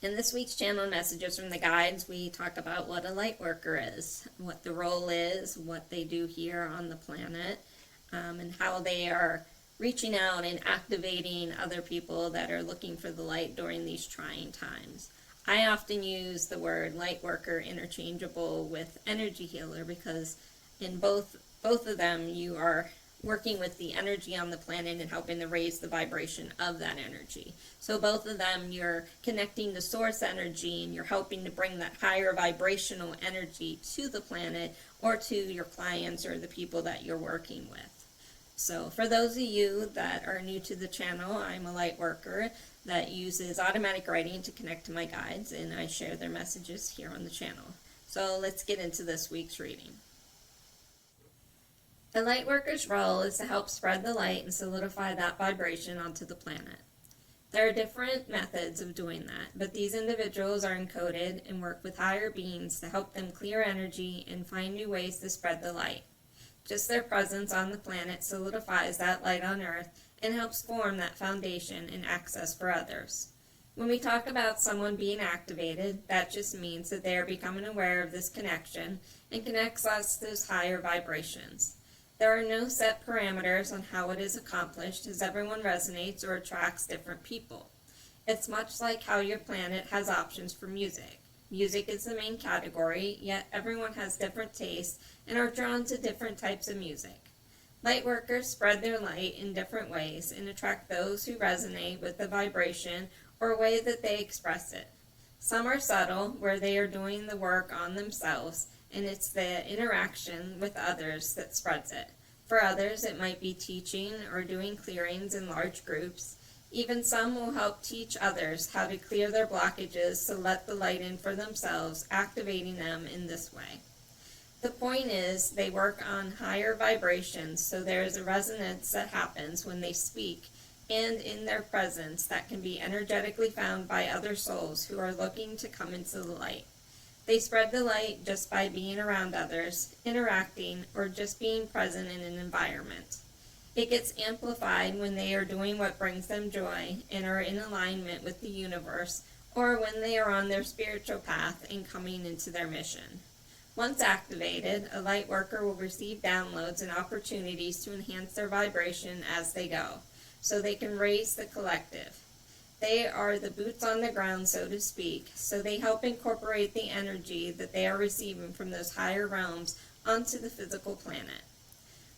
In this week's channel messages from the guides, we talk about what a light worker is, what the role is, what they do here on the planet, and how they are reaching out and activating other people that are looking for the light during these trying times. I often use the word light worker interchangeable with energy healer because in both of them you are working with the energy on the planet and helping to raise the vibration of that energy. So both of them, you're connecting to source energy and you're helping to bring that higher vibrational energy to the planet or to your clients or the people that you're working with. So for those of you that are new to the channel, I'm a light worker that uses automatic writing to connect to my guides, and I share their messages here on the channel. So let's get into this week's reading. A light worker's role is to help spread the light and solidify that vibration onto the planet. There are different methods of doing that, but these individuals are encoded and work with higher beings to help them clear energy and find new ways to spread the light. Just their presence on the planet solidifies that light on Earth and helps form that foundation and access for others. When we talk about someone being activated, that just means that they are becoming aware of this connection and connects us to those higher vibrations. There are no set parameters on how it is accomplished, as everyone resonates or attracts different people. It's much like how your planet has options for music. Music is the main category, yet everyone has different tastes and are drawn to different types of music. Lightworkers spread their light in different ways and attract those who resonate with the vibration or way that they express it. Some are subtle, where they are doing the work on themselves, and it's the interaction with others that spreads it. For others, it might be teaching or doing clearings in large groups. Even some will help teach others how to clear their blockages to let the light in for themselves, activating them in this way. The point is, they work on higher vibrations, so there is a resonance that happens when they speak and in their presence that can be energetically found by other souls who are looking to come into the light. They spread the light just by being around others, interacting, or just being present in an environment. It gets amplified when they are doing what brings them joy and are in alignment with the universe, or when they are on their spiritual path and coming into their mission. Once activated, a light worker will receive downloads and opportunities to enhance their vibration as they go, so they can raise the collective. They are the boots on the ground, so to speak, so they help incorporate the energy that they are receiving from those higher realms onto the physical planet.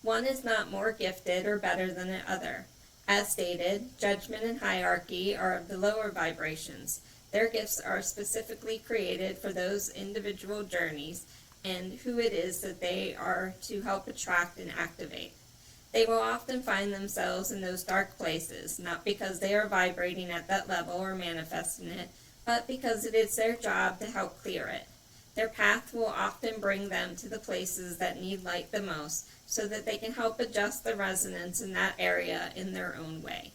One is not more gifted or better than the other. As stated, judgment and hierarchy are of the lower vibrations. Their gifts are specifically created for those individual journeys and who it is that they are to help attract and activate. They will often find themselves in those dark places, not because they are vibrating at that level or manifesting it, but because it is their job to help clear it. Their path will often bring them to the places that need light the most, so that they can help adjust the resonance in that area in their own way.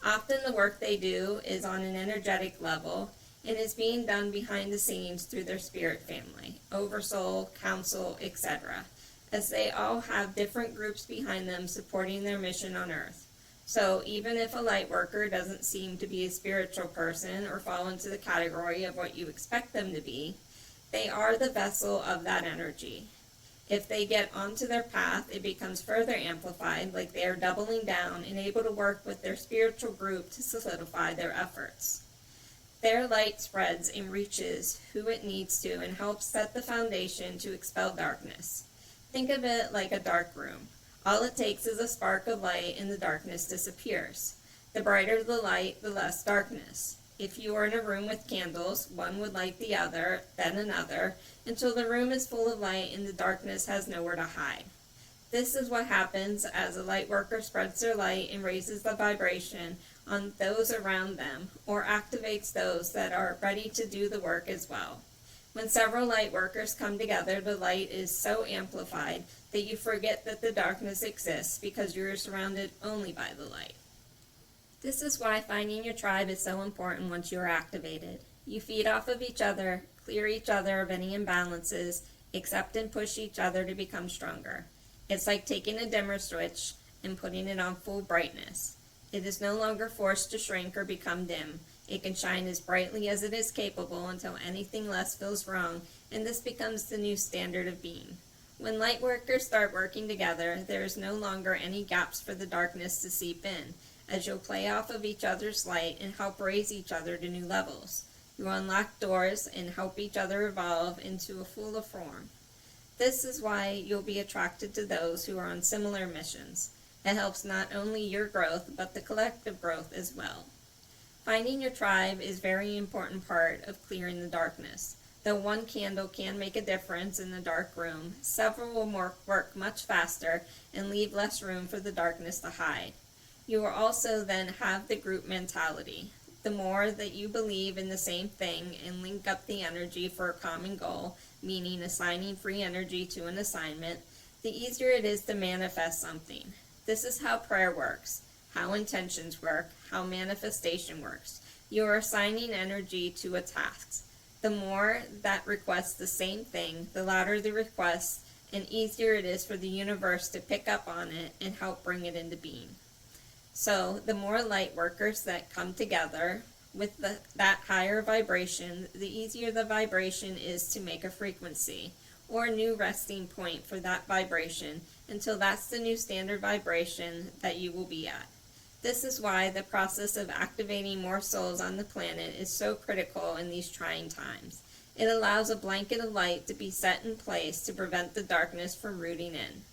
Often the work they do is on an energetic level and is being done behind the scenes through their spirit family, oversoul, council, etc., as they all have different groups behind them supporting their mission on Earth. So even if a light worker doesn't seem to be a spiritual person or fall into the category of what you expect them to be, they are the vessel of that energy. If they get onto their path, it becomes further amplified, like they are doubling down and able to work with their spiritual group to solidify their efforts. Their light spreads and reaches who it needs to and helps set the foundation to expel darkness. Think of it like a dark room. All it takes is a spark of light and the darkness disappears. The brighter the light, the less darkness. If you are in a room with candles, one would light the other, then another, until the room is full of light and the darkness has nowhere to hide. This is what happens as a light worker spreads their light and raises the vibration on those around them, or activates those that are ready to do the work as well. When several light workers come together, the light is so amplified that you forget that the darkness exists because you are surrounded only by the light. This is why finding your tribe is so important once you are activated. You feed off of each other, clear each other of any imbalances, accept and push each other to become stronger. It's like taking a dimmer switch and putting it on full brightness. It is no longer forced to shrink or become dim. It can shine as brightly as it is capable until anything less feels wrong, and this becomes the new standard of being. When Lightworkers start working together, there is no longer any gaps for the darkness to seep in, as you'll play off of each other's light and help raise each other to new levels. You unlock doors and help each other evolve into a fuller form. This is why you'll be attracted to those who are on similar missions. It helps not only your growth, but the collective growth as well. Finding your tribe is a very important part of clearing the darkness. Though one candle can make a difference in a dark room, several will work much faster and leave less room for the darkness to hide. You will also then have the group mentality. The more that you believe in the same thing and link up the energy for a common goal, meaning assigning free energy to an assignment, the easier it is to manifest something. This is how prayer works, how intentions work, how manifestation works. You are assigning energy to a task. The more that requests the same thing, the louder the request, and easier it is for the universe to pick up on it and help bring it into being. So, the more light workers that come together with that higher vibration, the easier the vibration is to make a frequency or a new resting point for that vibration until that's the new standard vibration that you will be at. This is why the process of activating more souls on the planet is so critical in these trying times. It allows a blanket of light to be set in place to prevent the darkness from rooting in.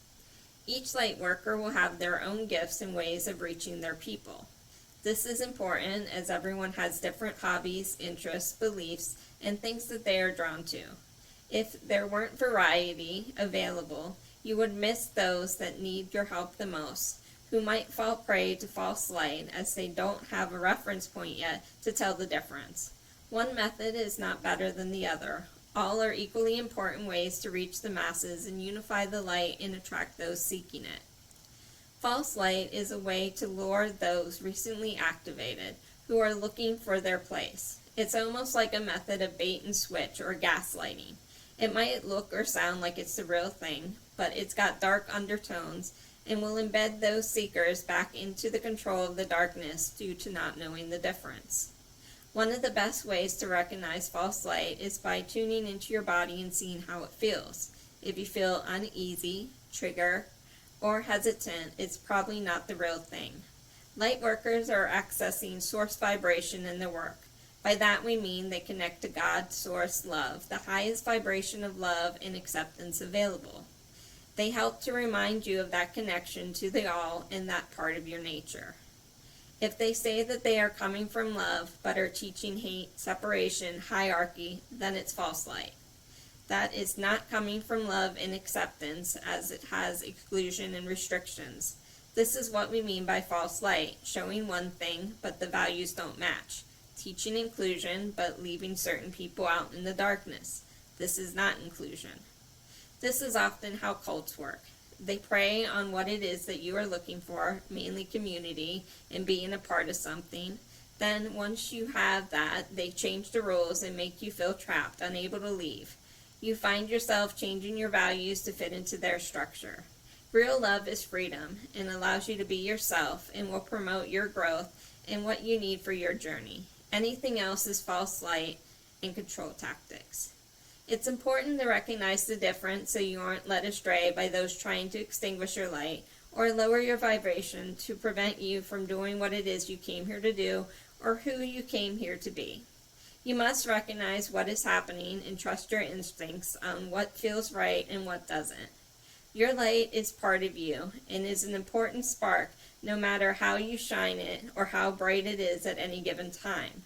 Each light worker will have their own gifts and ways of reaching their people. This is important as everyone has different hobbies, interests, beliefs, and things that they are drawn to. If there weren't variety available, you would miss those that need your help the most, who might fall prey to false light as they don't have a reference point yet to tell the difference. One method is not better than the other. All are equally important ways to reach the masses and unify the light and attract those seeking it. False light is a way to lure those recently activated who are looking for their place. It's almost like a method of bait and switch or gaslighting. It might look or sound like it's the real thing, but it's got dark undertones and will embed those seekers back into the control of the darkness due to not knowing the difference. One of the best ways to recognize false light is by tuning into your body and seeing how it feels. If you feel uneasy, trigger, or hesitant, it's probably not the real thing. Lightworkers are accessing source vibration in their work. By that we mean they connect to God, source, love, the highest vibration of love and acceptance available. They help to remind you of that connection to the all and that part of your nature. If they say that they are coming from love, but are teaching hate, separation, hierarchy, then it's false light. That is not coming from love and acceptance, as it has exclusion and restrictions. This is what we mean by false light, showing one thing, but the values don't match. Teaching inclusion, but leaving certain people out in the darkness. This is not inclusion. This is often how cults work. They prey on what it is that you are looking for, mainly community, and being a part of something. Then, once you have that, they change the rules and make you feel trapped, unable to leave. You find yourself changing your values to fit into their structure. Real love is freedom and allows you to be yourself and will promote your growth and what you need for your journey. Anything else is false light and control tactics. It's important to recognize the difference so you aren't led astray by those trying to extinguish your light or lower your vibration to prevent you from doing what it is you came here to do or who you came here to be. You must recognize what is happening and trust your instincts on what feels right and what doesn't. Your light is part of you and is an important spark no matter how you shine it or how bright it is at any given time.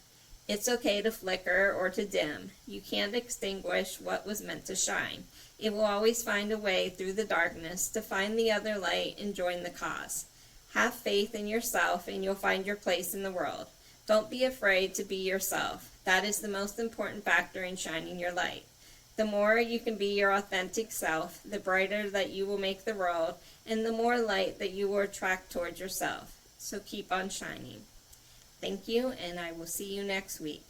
It's okay to flicker or to dim. You can't extinguish what was meant to shine. It will always find a way through the darkness to find the other light and join the cause. Have faith in yourself and you'll find your place in the world. Don't be afraid to be yourself. That is the most important factor in shining your light. The more you can be your authentic self, the brighter that you will make the world, and the more light that you will attract towards yourself. So keep on shining. Thank you, and I will see you next week.